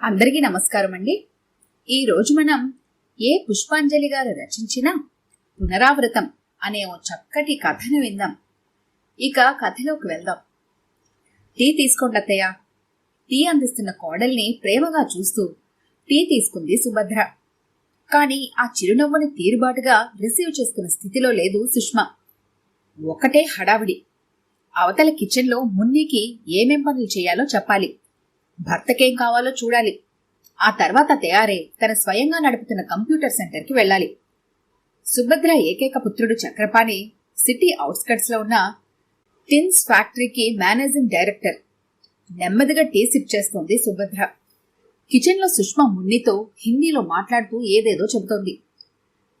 అందరికీ నమస్కారం అండి. ఈరోజు మనం ఏ పుష్పాంజలి గారు రచించిన పునరావృతం అనే ఓ చక్కటి కథను విందాం. ఇక కథలోకి వెళ్దాం. టీ తీసుకోండి అత్తయ్య. టీ అందిస్తున్న కోడల్ని ప్రేమగా చూస్తూ టీ తీసుకుంది సుభద్ర. కాని ఆ చిరునవ్వుని తీరుబాటుగా రిసీవ్ చేసుకున్న స్థితిలో లేదు సుష్మా. ఒకటే హడావిడి. అవతల కిచెన్లో మున్నీకి ఏమేం పనులు చేయాలో చెప్పాలి, భర్తకేం కావాలో చూడాలి. ఆ తర్వాత తయారై తన స్వయంగా నడుపుతున్న కంప్యూటర్ సెంటర్కి వెళ్ళాలి. సుభద్ర ఏకైక పుత్రుడు చక్రపాణి సిటీ అవుట్స్కట్స్ లో ఉన్న టిన్స్ ఫ్యాక్టరీకి మేనేజింగ్ డైరెక్టర్. నెమ్మదిగా టీ సిప్ చేస్తోంది సుభద్ర. కిచెన్లో సుష్మా మున్నితో హిందీలో మాట్లాడుతూ ఏదేదో చెబుతోంది.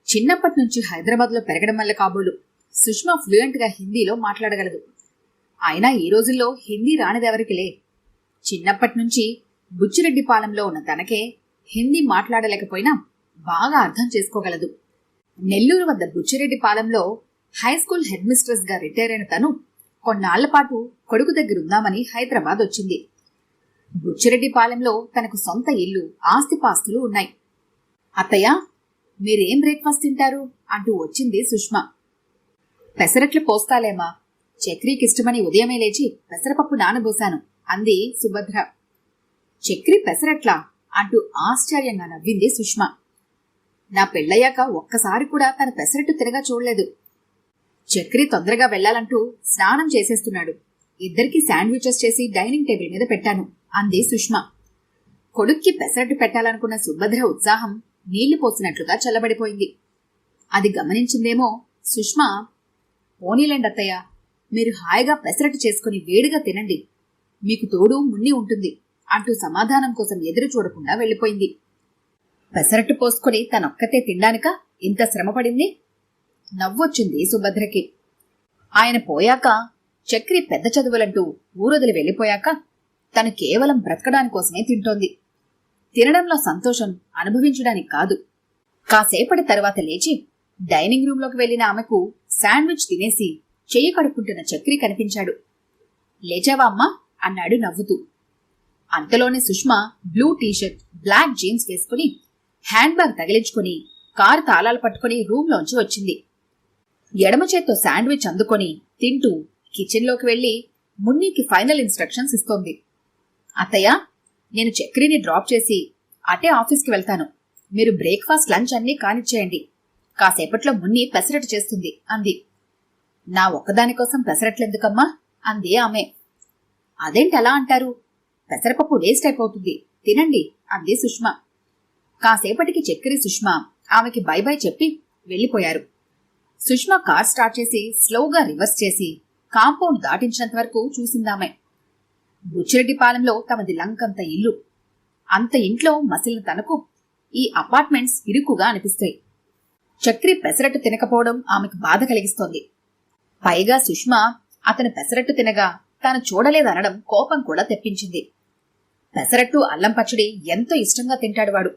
చిన్నప్పటి నుంచి హైదరాబాద్లో పెరగడం వల్ల కాబోలు సుష్మా ఫ్లూయెంట్ గా హిందీలో మాట్లాడగలదు. అయినా ఈ రోజుల్లో హిందీ రానిదెవరికిలే. చిన్నప్పటి నుంచి బుచ్చిరెడ్డిపాలెంలో ఉన్న తనకే హిందీ మాట్లాడలేకపోయినా బాగా అర్థం చేసుకోగలదు. నెల్లూరు వద్ద బుచ్చిరెడ్డిపాలెంలో హైస్కూల్ హెడ్ మిస్ట్రెస్ గా రిటైర్ అయిన తను కొన్నాళ్ల పాటు కొడుకు దగ్గరుందామని హైదరాబాద్ వచ్చింది. బుచ్చిరెడ్డిపాలెంలో తనకు సొంత ఇల్లు, ఆస్తిపాస్తులు ఉన్నాయి. అత్తయ్య, మీరేం బ్రేక్ఫాస్ట్ తింటారు అంటూ వచ్చింది సుష్మా. పెసరట్లు పోస్తాలేమా, చక్రీకిష్టమని ఉదయమే లేచి పెసరపప్పు నానబోశాను అంది సుభద్ర. చక్రి పెసరట్లా అంటూ ఆశ్చర్యంగా నవ్వింది సుష్మా. నా పెళ్ళయ్యాక ఒక్కసారి కూడా తన పెసరట్టు తినగా చూడలేదు. చక్రి తొందరగా వెళ్లాలంటూ స్నానం చేసేస్తున్నాడు. ఇద్దరికి శాండ్విచెస్ చేసి డైనింగ్ టేబుల్ మీద పెట్టాను అంది సుష్మా. కొడుక్కి పెసరట్టు పెట్టాలనుకున్న సుభద్ర ఉత్సాహం నీళ్లు పోసినట్లుగా చల్లబడిపోయింది. అది గమనించిందేమో సుష్మా. పోనీలేండి అత్తయ్య, మీరు హాయిగా పెసరట్టు చేసుకుని వేడిగా తినండి, మీకు తోడు మున్ని ఉంటుంది అంటూ సమాధానం కోసం ఎదురు చూడకుండా వెళ్లిపోయింది. పెసరట్టు పోసుకుని తనొక్కతే తినడానిక ఇంత శ్రమపడింది? నవ్వొచ్చింది సుభద్రకి. ఆయన పోయాక, చక్రి పెద్ద చదువులంటూ ఊరొదిలి వెళ్లిపోయాక తను కేవలం బ్రతకడానికోసమే తింటోంది. తినడంలో సంతోషం అనుభవించడానికి కాదు. కాసేపటి తర్వాత లేచి డైనింగ్ రూంలోకి వెళ్లిన ఆమెకు శాండ్విచ్ తినేసి చెయ్యి కడుక్కుంటున్న చక్రి కనిపించాడు. లేచావా అమ్మా అన్నాడు నవ్వుతూ. అంతలోనే Sushma blue T shirt, black jeans వేసుకుని హ్యాండ్ బ్యాగ్ తగిలించుకుని కారు తాళాలు పట్టుకుని రూంలోంచి వచ్చింది. ఎడమ చేత్తో శాండ్విచ్ అందుకొని తింటూ కిచెన్లోకి వెళ్లి మున్నీకి ఫైనల్ ఇన్స్ట్రక్షన్స్ ఇస్తోంది. అత్తయ్య, నేను చక్రిని డ్రాప్ చేసి అటే ఆఫీస్కి వెళ్తాను. మీరు బ్రేక్ఫాస్ట్, లంచ్ అన్నీ కానిచ్చేయండి. కాసేపట్లో మున్ని పెసరట్టు చేస్తుంది అంది. నా ఒక్కదానికోసం పెసరట్లెందుకమ్మా అంది ఆమె. అదేంటలా అంటారు? పెసరపప్పు వేస్ట్ అయిపోతుంది, తినండి అంది సుష్మా. కాసేపటికి చక్కెరి సుష్మా ఆమెకి బై బై చెప్పి వెళ్లిపోయారు. సుష్మా కార్ స్టార్ట్ చేసి స్లోగా రివర్స్ చేసి కాంపౌండ్ దాటించినంత వరకు చూసిందామె. బుచ్చిరెడ్డిపాలెంలో తమది లంకంత ఇల్లు. అంత ఇంట్లో మసిలిన తనకు ఈ అపార్ట్మెంట్స్ ఇరుకుగా అనిపిస్తాయి. చక్రి పెసరట్టు తినకపోవడం ఆమెకు బాధ కలిగిస్తోంది. పైగా సుష్మా అతను పెసరట్టు తినగా తాను చూడలేదనడం కోపం కూడా తెప్పించింది. పెసరట్టు, అల్లం పచ్చడి ఎంతో ఇష్టంగా తింటాడు వాడు.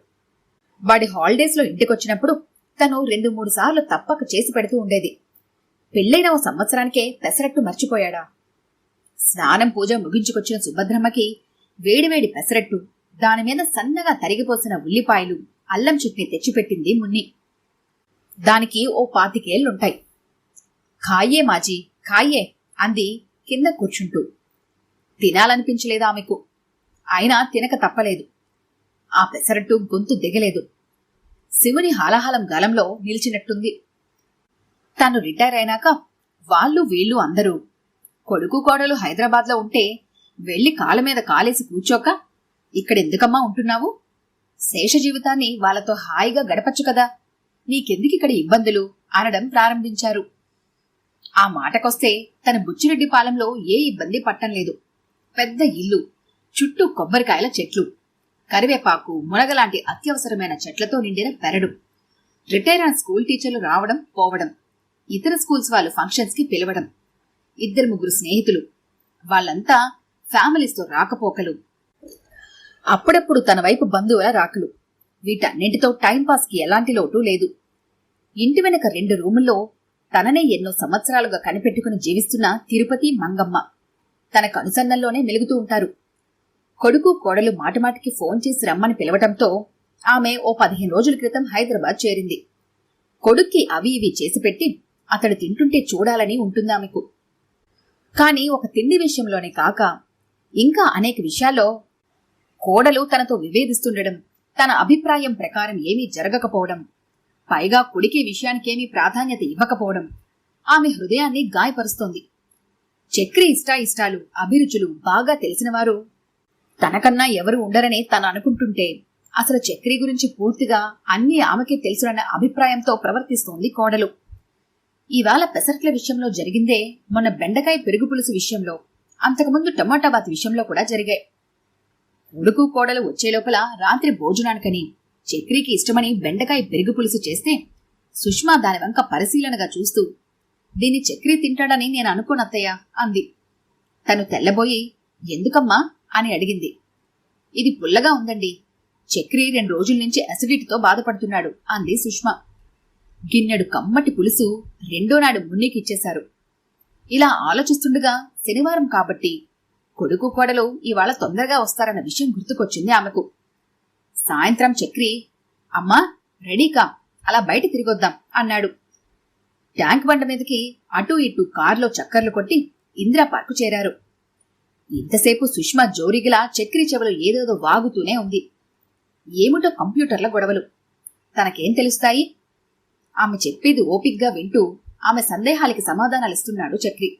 వాడి హాలిడేస్ లో ఇంటికొచ్చినప్పుడు తను 2-3 సార్లు తప్పక చేసి పెడుతూ ఉండేది. పెళ్లైన ఓ సంవత్సరానికే పెసరట్టు మర్చిపోయాడా? స్నానం, పూజ ముగించుకొచ్చిన సుభద్రమ్మకి వేడివేడి పెసరట్టు, దానిమీద సన్నగా తరిగిపోసిన ఉల్లిపాయలు, అల్లం చట్నీ తెచ్చిపెట్టింది మున్ని. దానికి ఓ 25 ఏళ్లుంటాయి. ఖాయే మాజీ, ఖాయే అంది కింద కూర్చుంటూ. తినాలనిపించలేదు ఆమెకు. అయినా తినక తప్పలేదు. ఆ పెసరట్టు గొంతు దిగలేదు. శివుని హాలాహలం గలంలో నిలిచినట్టుంది. తాను రిటైర్ అయినాక వాళ్ళు వీళ్ళు అందరూ కొడుకు కోడలు హైదరాబాద్లో ఉంటే వెళ్లి కాళ్ళ మీద కాలేసి కూర్చోక ఇక్కడెందుకమ్మా ఉంటున్నావు? శేష జీవితాన్ని వాళ్లతో హాయిగా గడపచ్చు కదా, నీకెందుకిక్కడ ఇబ్బందులు అనడం ప్రారంభించారు. ఆ మాటకొస్తే తన బుచ్చిరెడ్డిపాలెంలో ఏ ఇబ్బంది పట్టంలేదు. పెద్ద ఇల్లు, చుట్టూ కొబ్బరికాయల చెట్లు, కరివేపాకు, మునగలాంటి అత్యవసరమైన చెట్లతో నిండిన పెరడు, రిటైర్ అయిన స్కూల్ టీచర్లు రావడం పోవడం, ఇతర స్కూల్స్ వాళ్ళు ఫంక్షన్స్ కి పిలవడం, 2-3 స్నేహితులు, వాళ్ళంతా ఫ్యామిలీస్తో రాకపోకలు, అప్పుడప్పుడు తన వైపు బంధువుల రాకలు. వీటన్నింటితో టైంపాస్ కి ఎలాంటి లోటు లేదు. ఇంటి వెనక 2 రూముల్లో తననే ఎన్నో సంవత్సరాలుగా కనిపెట్టుకుని జీవిస్తున్న తిరుపతి, మంగమ్మ తన కనుసన్నల్లోనే మెలుగుతూ ఉంటారు. కొడుకు కోడలు మాటిమాటికి ఫోన్ చేసి రమ్మని పిలవటంతో ఆమె ఓ 15 రోజుల క్రితం హైదరాబాద్ చేరింది. కొడుక్కి అవి ఇవి చేసిపెట్టి అతడు తింటుంటే చూడాలని ఉంటుందామెకు. కాని ఒక తిండి విషయంలోనే కాక ఇంకా అనేక విషయాల్లో కోడలు తనతో విభేదిస్తుండడం, తన అభిప్రాయం ప్రకారం ఏమీ జరగకపోవడం, పైగా కొడుకి విషయానికేమీ ప్రాధాన్యత ఇవ్వకపోవడం ఆమె హృదయాన్ని గాయపరుస్తోంది. చక్రి ఇష్టాయిష్టాలు, అభిరుచులు బాగా తెలిసినవారు తనకన్నా ఎవరు ఉండరనే తను అనుకుంటుంటే అసలు చక్రి గురించి పూర్తిగా అన్నీ ఆమెకే తెలుసునన్న అభిప్రాయంతో ప్రవర్తిస్తోంది కోడలు. ఇవాళ పెసరట్ల విషయంలో జరిగిందే మొన్న బెండకాయ పెరుగు పులుసు విషయంలో, అంతకుముందు టమాటా బాత్ విషయంలో కూడా జరిగాయి. కొడుకు కోడలు వచ్చే లోపల రాత్రి భోజనానికని చక్రికి ఇష్టమని బెండకాయ పెరుగు పులుసు చేస్తే సుష్మా దాని వంక పరిశీలనగా చూస్తూ, దీన్ని చక్రి తింటాడని నేను అనుకోనత్తయ్య అంది. తను తెల్లబోయి, ఎందుకమ్మా అని అడిగింది. ఇది పుల్లగా ఉందండి, చక్రి 2 రోజుల నుంచి అసిడిటీతో బాధపడుతున్నాడు అంది సుష్మా. గిన్నెడు కమ్మటి పులుసు రెండో నాడు మున్నికిచ్చేశారు. ఇలా ఆలోచిస్తుండగా శనివారం కాబట్టి కొడుకు కోడలు ఇవాళ తొందరగా వస్తారన్న విషయం గుర్తుకొచ్చింది ఆమెకు. సాయంత్రం చక్రి, అమ్మా రెడీకా, అలా బయట తిరిగొద్దాం అన్నాడు. ట్యాంక్ బండ మీదకి అటూ ఇటూ కారులో చక్కర్లు కొట్టి ఇందిరా పార్కు చేరారు. ఇంతసేపు సుష్మా జోరిగిలా చక్రి చెవులు ఏదేదో వాగుతూనే ఉంది. ఏమిటో కంప్యూటర్ల గొడవలు, తనకేం తెలుస్తాయి? ఆమె చెప్పేది ఓపిగ్గా వింటూ ఆమె సందేహాలకి సమాధానాలిస్తున్నాడు చక్రి.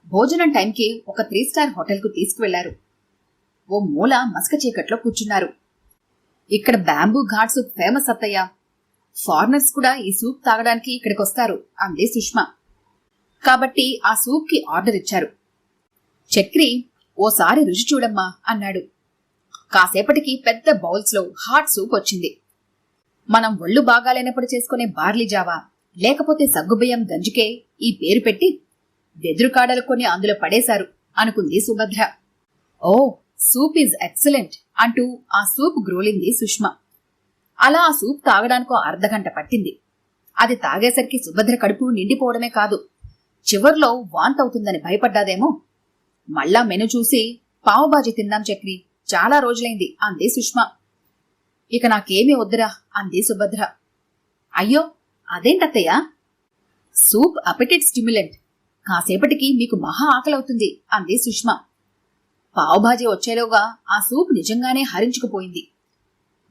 భోజనం టైంకి ఒక 3 స్టార్ హోటల్కు తీసుకువెళ్లారు. ఓ మూల మస్క చీకట్లో కూర్చున్నారు. ఇక్కడ బ్యాంబూ ఘాట్ సూప్ ఫేమస్ అత్తయ్య, ఫారినర్స్ కూడా ఈ సూప్ తాగడానికి ఇక్కడికొస్తారు అంది సుష్మా. కాబట్టి ఆ సూప్ కి ఆర్డర్ ఇచ్చారు. చక్రి, ఓసారి రుచి చూడమ్మా అన్నాడు. కాసేపటికి పెద్ద బౌల్స్ లో హాట్ సూప్ వచ్చింది. మనం ఒళ్ళు బాగాలేనప్పుడు చేసుకునే బార్లీ జావా లేకపోతే సగ్గుబియ్యం గంజికే ఈ పేరు పెట్టి వెదురుకాడలు కొన్ని అందులో పడేశారు అనుకుంది సుభద్ర. ఓ, సూప్ ఈజ్ ఎక్సలెంట్ అంటూ ఆ సూప్ గ్రోలింది సుష్మా. అలా ఆ సూప్ తాగడానికో అర్ధగంట పట్టింది. అది తాగేసరికి సుభద్ర కడుపు నిండిపోవడమే కాదు, చివర్లో వాంతవుతుందని భయపడ్డాదేమో. మళ్ళా మెను చూసి పావుబాజీ తిందాం చక్రి, చాలా రోజులైంది అంది సుష్మా. ఇక నాకేమీ వద్దురా అంది సుభద్ర. అయ్యో అదేంటత్తయ్యా? సూప్ అపెటిట్ స్టిమ్యులెంట్, కాసేపటికి మీకు మహా ఆకలవుతుంది అంది సుష్మా. పావుబాజీ వచ్చేలోగా ఆ సూప్ నిజంగానే హరించుకుపోయింది.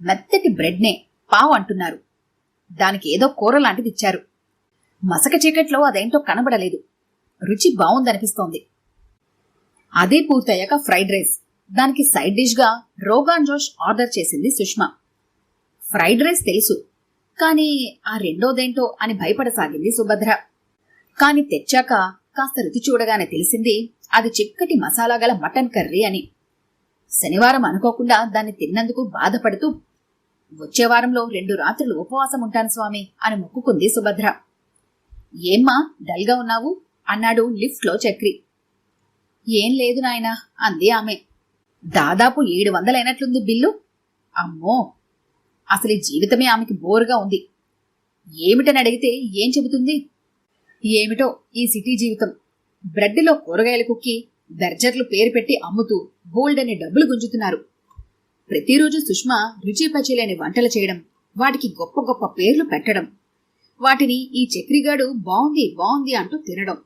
మెత్తటి బ్రెడ్నే పావు అంటున్నారు, దానికి ఏదో కూర లాంటిదిచ్చారు. మసక చీకట్లో అదేంటో కనబడలేదు, రుచి బావుందనిపిస్తోంది. అదే పూర్తయ్యాక ఫ్రైడ్ రైస్, దానికి సైడ్ డిష్ గా రోగాన్ జోష్ ఆర్డర్ చేసింది సుష్మా. ఫ్రైడ్ రైస్ తెలుసు, కాని ఆ రెండోదేంటో అని భయపడసాగింది సుభద్ర. కాని తెచ్చాక కాస్త రుచి చూడగానే తెలిసింది అది చిక్కటి మసాలా గల మటన్ కర్రీ అని. శనివారం అనుకోకుండా దాన్ని తిన్నందుకు బాధపడుతూ, వచ్చే వారంలో 2 రాత్రులు ఉపవాసం ఉంటాను స్వామి అని మొక్కుకుంది సుభద్ర. ఏమ్మా డల్గా ఉన్నావు అన్నాడు లిఫ్ట్ లో చక్రి. ఏం లేదు నాయనా అంది ఆమె. దాదాపు 700 అయినట్లుంది బిల్లు. అమ్మో, అసలు ఈ జీవితమే ఆమెకి బోరుగా ఉంది. ఏమిటని అడిగితే ఏం చెబుతుంది? ఏమిటో ఈ సిటీ జీవితం. బ్రెడ్లో కూరగాయలు కుక్కి బెర్జర్లు పేరు పెట్టి అమ్ముతూ బోల్డని డబ్బులు గుంజుతున్నారు. ప్రతిరోజు సుష్మా రుచి పచిలేని వంటలు చేయడం, వాటికి గొప్ప గొప్ప పేర్లు పెట్టడం, వాటిని ఈ చక్రిగాడు బాగుంది బాగుంది అంటూ తినడం.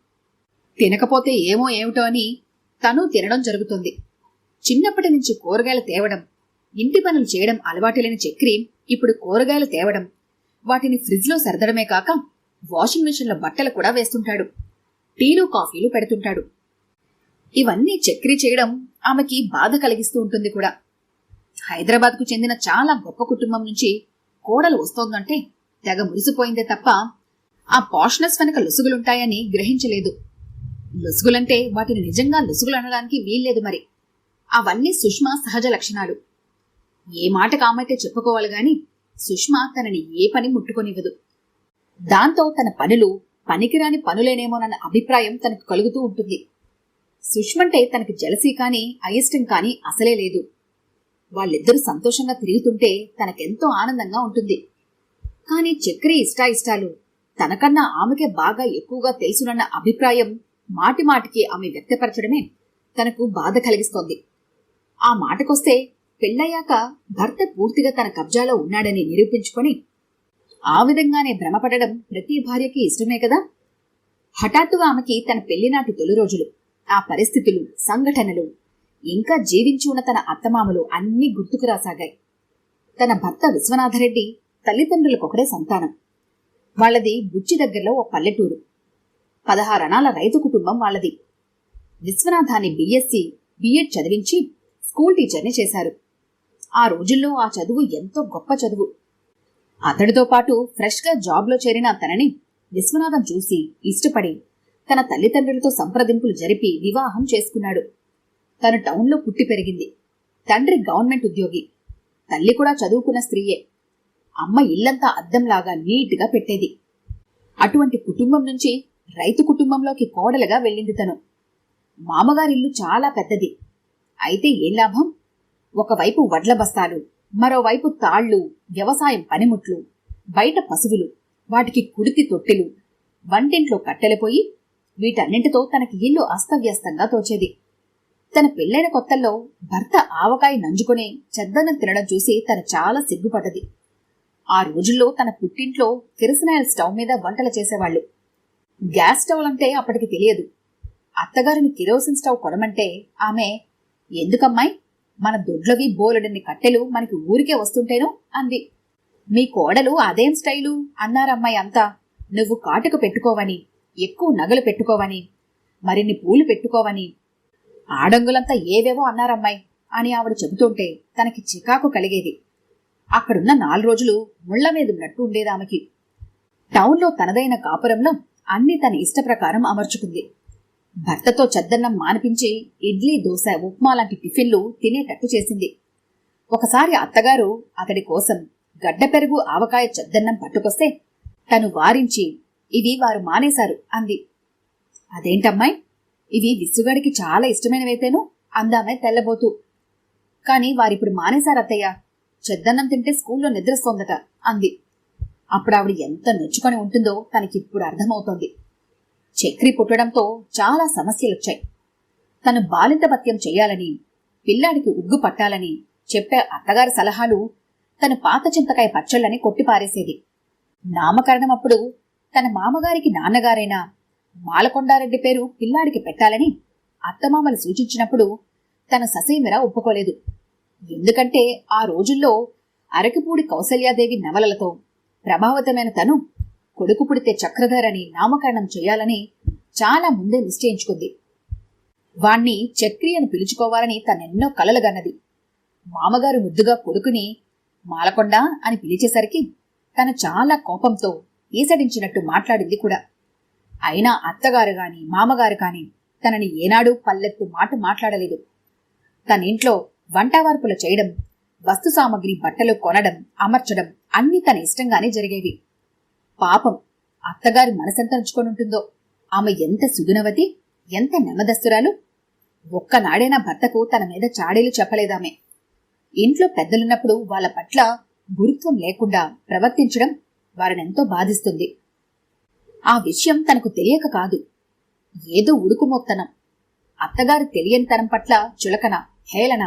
తినకపోతే ఏమో ఏమిటో అని తను తినడం జరుగుతుంది. చిన్నప్పటి నుంచి కూరగాయలు తేవడం, ఇంటి పనులు చేయడం అలవాటులేని చక్రి ఇప్పుడు కూరగాయలు తేవడం, వాటిని ఫ్రిడ్జ్లో సర్దడమే కాక వాషింగ్ మిషన్లో బట్టలు కూడా వేస్తుంటాడు, టీలు కాఫీలు పెడుతుంటాడు. ఇవన్నీ చక్రి చేయడం ఆమెకి బాధ కలిగిస్తూ ఉంటుంది కూడా. హైదరాబాద్కు చెందిన చాలా గొప్ప కుటుంబం నుంచి కోడలు వస్తోందంటే తెగ మురిసిపోయిందే తప్ప ఆ పాష్నెస్ వెనక లొసుగులుంటాయని గ్రహించలేదు. లొసుగులంటే వాటిని నిజంగా లొసుగులు అనడానికి వీల్లేదు. మరి అవన్నీ సుష్మా సహజ లక్షణాలు. ఏ మాట కామైతే చెప్పుకోవాలి గాని సుష్మా తనని ఏ పని ముట్టుకొనివ్వదు. దాంతో తన పనులు పనికిరాని పనులేనేమోనన్న అభిప్రాయం తనకు కలుగుతూ ఉంటుంది. సుష్మంటే తనకి జలసీ కాని అయిష్టం కాని అసలే లేదు. వాళ్ళిద్దరూ సంతోషంగా తిరుగుతుంటే తనకెంతో ఆనందంగా ఉంటుంది. కాని చక్రి ఇష్టాయిష్టాలు తనకన్నా ఆమెకే బాగా ఎక్కువగా తెలుసునన్న అభిప్రాయం మాటిమాటికి ఆమె వ్యక్తపరచడమే తనకు బాధ కలిగిస్తోంది. ఆ మాటకొస్తే పెళ్ళయ్యాక భర్త పూర్తిగా తన కబ్జాలో ఉన్నాడని నిరూపించుకొని ఆ విధంగానే భ్రమపడడం ప్రతి భార్యకి ఇష్టమే కదా. హఠాత్తుగా ఆమెకి తన పెళ్లినాటి తొలి రోజులు, ఆ పరిస్థితులు, సంఘటనలు, ఇంకా జీవించి ఉన్న తన అత్తమామలు అన్నీ గుర్తుకు రాసాగాయి. తన భర్త విశ్వనాథరెడ్డి తల్లిదండ్రులకొకడే సంతానం. వాళ్లది బుచ్చి దగ్గరలో ఓ పల్లెటూరు. 16 అణాల రైతు కుటుంబం వాళ్లది. విశ్వనాథాన్ని బిఎస్సి, బిఎడ్ చదివించి స్కూల్ టీచర్ని చేశారు. ఆ రోజుల్లో ఆ చదువు ఎంతో గొప్ప చదువు. అతడితో పాటు ఫ్రెష్గా జాబ్లో చేరిన తనని విశ్వనాథం చూసి ఇష్టపడి తన తల్లిదండ్రులతో సంప్రదింపులు జరిపి వివాహం చేసుకున్నాడు. తను టౌన్లో పుట్టి పెరిగింది. తండ్రి గవర్నమెంట్ ఉద్యోగి, తల్లి కూడా చదువుకున్న స్త్రీయే. అమ్మ ఇల్లంతా అద్దంలాగా నీట్గా పెట్టేది. అటువంటి కుటుంబం నుంచి రైతు కుటుంబంలోకి కోడలుగా వెళ్ళింది తను. మామగారిల్లు చాలా పెద్దది. అయితే ఏం లాభం? ఒకవైపు వడ్ల బస్తాలు, మరోవైపు తాళ్లు, వ్యవసాయం పనిముట్లు, బయట పశువులు, వాటికి కుడితి తొట్టెలు, వంటింట్లో కట్టెలిపోయి వీటన్నింటితో తనకి ఇల్లు అస్తవ్యస్తంగా తోచేది. తన పెళ్లైన కొత్తల్లో భర్త ఆవకాయ నంజుకుని చెద్దన్నం తినడం చూసి తను చాలా సిగ్గుపడ్డది. ఆ రోజుల్లో తన పుట్టింట్లో కిరసనాయిల్ స్టవ్ మీద వంటలు చేసేవాళ్లు. గ్యాస్ స్టవ్లంటే అప్పటికి తెలియదు. అత్తగారిని కిరోసిన్ స్టవ్ కొనమంటే ఆమె, ఎందుకమ్మాయి, మన దొడ్లవి బోలెడన్ని కట్టెలు మనకి ఊరికే వస్తుంటేనో అంది. మీ కోడలు అదేం స్టైలు అన్నారమ్మాయి అంతా. నువ్వు కాటుక పెట్టుకోవని, ఎక్కువ నగలు పెట్టుకోవని, మరిన్ని పూలు పెట్టుకోవని, ఆడంగులంతా ఏవేవో అన్నారమ్మాయి అని ఆవిడ చెబుతుంటే తనకి చికాకు కలిగేది. అక్కడున్న 4 రోజులు ముళ్ల మీదున్నట్టు ఉండేదామెకి. టౌన్లో తనదైన కాపురంలో అన్ని తన ఇష్టప్రకారం అమర్చుకుంది. భర్తతో చద్దన్నం మానిపించి ఇడ్లీ, దోశ, ఉప్మా లాంటి టిఫిన్లు తినేటట్టు చేసింది. ఒకసారి అత్తగారు అతడి కోసం గడ్డ పెరుగు, ఆవకాయ చద్దన్నం పట్టుకొస్తే తను వారించి, ఇవి వారు మానేశారు అంది. అదేంటమ్మాయి, ఇవి విసుగాడికి చాలా ఇష్టమైనవైతేను అందామే తెల్లబోతూ. కాని వారిప్పుడు మానేశారత్తయ్య, చెద్దన్నం తింటే స్కూల్లో నిద్రస్తోందట అంది. అప్పుడు ఆవిడ ఎంత నొచ్చుకొని ఉంటుందో తనకిప్పుడు అర్థమవుతోంది. చక్రి పుట్టడంతో చాలా సమస్యలొచ్చాయి. తను బాలింత భత్యం చెయ్యాలని, పిల్లాడికి ఉగ్గు పట్టాలని చెప్పే అత్తగారి సలహాలు తను పాత చింతకాయ పచ్చళ్ళని కొట్టిపారేసేది. నామకరణం అప్పుడు తన మామగారికి నాన్నగారైన మాలకొండారెడ్డి పేరు పిల్లాడికి పెట్టాలని అత్తమామలు సూచించినప్పుడు తను ససేమిరా ఒప్పుకోలేదు. ఎందుకంటే ఆ రోజుల్లో అరకిపూడి కౌసల్యాదేవి నవలలతో ప్రభావితమైన తను కొడుకు పుడితే చక్రధరని నామకరణం చేయాలని చాలా ముందే నిశ్చయించుకుంది. వాణ్ణి చక్రి అని పిలుచుకోవాలని తనెన్నో కలలుగన్నది. మామగారు ముద్దుగా కొడుకుని మాలకొండ అని పిలిచేసరికి తను చాలా కోపంతో ఈసడించినట్టు మాట్లాడింది కూడా. అయినా అత్తగారు గాని మామగారు కాని తనని ఏనాడూ పల్లెత్తు మాట మాట్లాడలేదు. తనింట్లో వంటవార్పులు చేయడం, వస్తు సామగ్రి, బట్టలు కొనడం, అమర్చడం అన్నీ తన ఇష్టంగానే జరిగేవి. పాపం అత్తగారి మనసెంత ఉంచుకొనుంటుందో. ఆమె ఎంత సుగుణవతి, ఎంత నెమ్మదస్తురాలు. ఒక్కనాడైనా భర్తకు తన మీద చాడీలు చెప్పలేదామె. ఇంట్లో పెద్దలున్నప్పుడు వాళ్ళ పట్ల గురుత్వం లేకుండా ప్రవర్తించడం వారినెంతో బాధిస్తుంది. ఆ విషయం తనకు తెలియక కాదు, ఏదో ఉడుకుమొత్తనం. అత్తగారు తెలియని తనం పట్ల చులకన, హేళన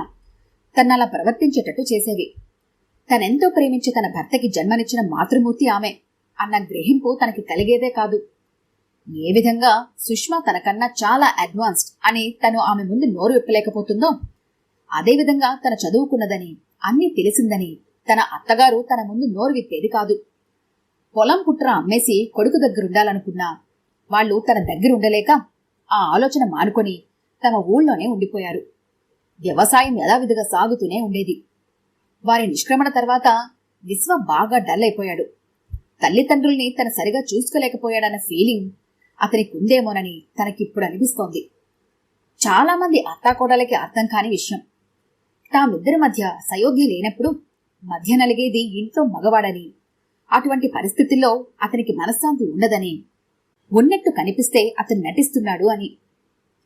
తనలా ప్రవర్తించేటట్టు చేసేవి. తనెంతో ప్రేమించి తన భర్తకి జన్మనిచ్చిన మాతృమూర్తి ఆమె అన్న గ్రహింపు తనకి కలిగేదే కాదు. ఏ విధంగా సుష్మా తనకన్నా చాలా అడ్వాన్స్డ్ అని తను ఆమె ముందు నోరు విప్పలేకపోతుందో, అదేవిధంగా తన చదువుకున్నదని, అన్నీ తెలిసిందని తన అత్తగారు తన ముందు నోరు విప్పేది కాదు. పొలం పుట్ర అమ్మేసి కొడుకు దగ్గరుండాలనుకున్నా వాళ్ళు తన దగ్గరుండలేక ఆ ఆలోచన మానుకొని తమ ఊళ్ళోనే ఉండిపోయారు. వ్యవసాయం యథావిధిగా సాగుతూనే ఉండేది. వారి నిష్క్రమణ తర్వాత విశ్వ బాగా డల్ అయిపోయాడు. తల్లిదండ్రుల్ని తన సరిగా చూసుకోలేకపోయాడన్న ఫీలింగ్ అతనికుందేమోనని తనకిప్పుడు అనిపిస్తోంది. చాలామంది అత్తాకోడలకి అర్థం కాని విషయం. తామిద్దరి మధ్య సయోధ్య లేనప్పుడు మధ్య నలిగేది ఇంట్లో మగవాడని, అటువంటి పరిస్థితుల్లో అతనికి మనశ్శాంతి ఉండదని, ఉన్నట్టు కనిపిస్తే అతను నటిస్తున్నాడు అని.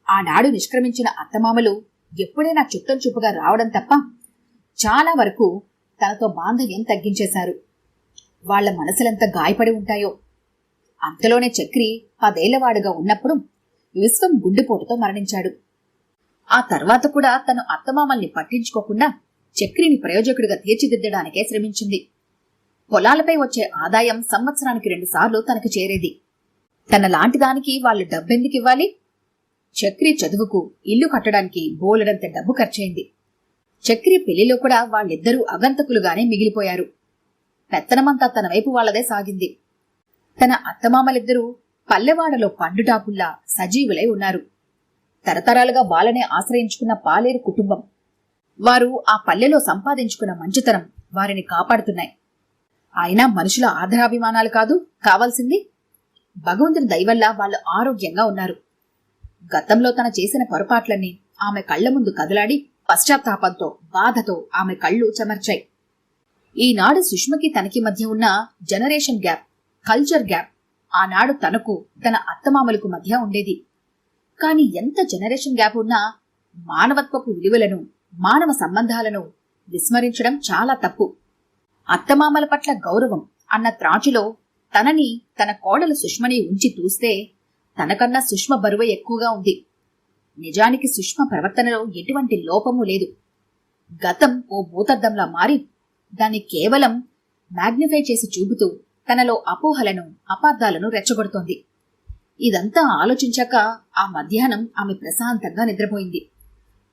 ఆనాడు నిష్క్రమించిన అత్తమామలు ఎప్పుడైనా చుట్టం చూపుగా రావడం తప్ప చాలా వరకు తనతో బాంధవ్యం తగ్గించేశారు. వాళ్ల మనసులెంత గాయపడి ఉంటాయో. అంతలోనే చక్రి 10 ఏళ్లవాడుగా ఉన్నప్పుడు విశ్వం గుండెపోటుతో మరణించాడు. ఆ తర్వాత కూడా తను అత్తమామల్ని పట్టించుకోకుండా చక్రిని ప్రయోజకుడిగా తీర్చిదిద్దడానికే శ్రమించింది. పొలాలపై వచ్చే ఆదాయం సంవత్సరానికి 2 సార్లు తనకు చేరేది. తన లాంటి దానికి వాళ్ళు డబ్బెందుకివ్వాలి? చక్రి చదువుకు, ఇల్లు కట్టడానికి బోలెడంత డబ్బు ఖర్చయింది. చక్రి పెళ్లిలో కూడా వాళ్ళిద్దరూ అగంతకులుగానే మిగిలిపోయారు. పెత్తనమంతా తన వైపు వాళ్లదే సాగింది. తన అత్తమామలిద్దరూ పల్లెవాడలో పండుటాకుల్లా సజీవులై ఉన్నారు. తరతరాలుగా వాళ్ళనే ఆశ్రయించుకున్న పాలేరు కుటుంబం. వారు ఆ పల్లెలో సంపాదించుకున్న మంచితనం వారిని కాపాడుతున్నాయి. అయినా మనుషుల ఆదరాభిమానాలు కాదు కావాల్సింది. భగవంతుని దయవల్ల వాళ్ళు ఆరోగ్యంగా ఉన్నారు. గతంలో తన చేసిన పొరపాట్లన్నీ ఆమె కళ్ల ముందు కదలాడి పశ్చాత్తాపంతో, బాధతో ఆమె కళ్ళు చెమర్చాయి. ఈనాడు సుష్మకి తనకి మధ్య ఉన్న జనరేషన్ గ్యాప్, కల్చర్ గ్యాప్ ఆనాడు తనకు, తన అత్తమామలకు మధ్య ఉండేది. కాని ఎంత జనరేషన్ గ్యాప్ ఉన్నా మానవత్వపు విలువలను, మానవ సంబంధాలను విస్మరించడం చాలా తప్పు. అత్తమామల పట్ల గౌరవం అన్న త్రాచులో తనని, తన కోడలు సుష్మని ఉంచి చూస్తే తనకన్నా సుష్మ బరువే ఎక్కువగా ఉంది. నిజానికి సుష్మ ప్రవర్తనలో ఎటువంటి లోపమూ లేదు. గతం ఓ భూతద్దంలా మారి దాన్ని కేవలం మ్యాగ్నిఫై చేసి చూపుతూ తనలో అపోహలను, అపార్థాలను రెచ్చగొడుతోంది. ఇదంతా ఆలోచించాక ఆ మధ్యాహ్నం ఆమె ప్రశాంతంగా నిద్రపోయింది.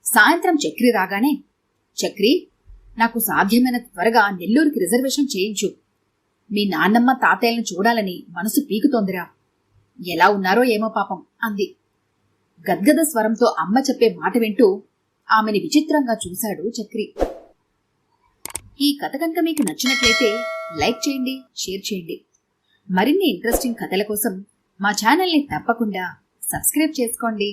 సాయంత్రం చక్రి రాగానే, చక్రి, నాకు సాధ్యమైనంత త్వరగా నెల్లూరుకి రిజర్వేషన్ చేయించు. మీ నాన్నమ్మ తాతయ్యలను చూడాలని మనసు పీకుతోందిరా. ఎలా ఉన్నారో ఏమో పాపం అంది. గద్గద స్వరంతో అమ్మ చెప్పే మాట వింటూ ఆమెని విచిత్రంగా చూశాడు చక్రి. ఈ కథ కనుక మీకు నచ్చినట్లయితే లైక్ చేయండి, షేర్ చేయండి. మరిన్ని ఇంట్రెస్టింగ్ కథల కోసం మా ఛానల్ని తప్పకుండా సబ్స్క్రైబ్ చేసుకోండి.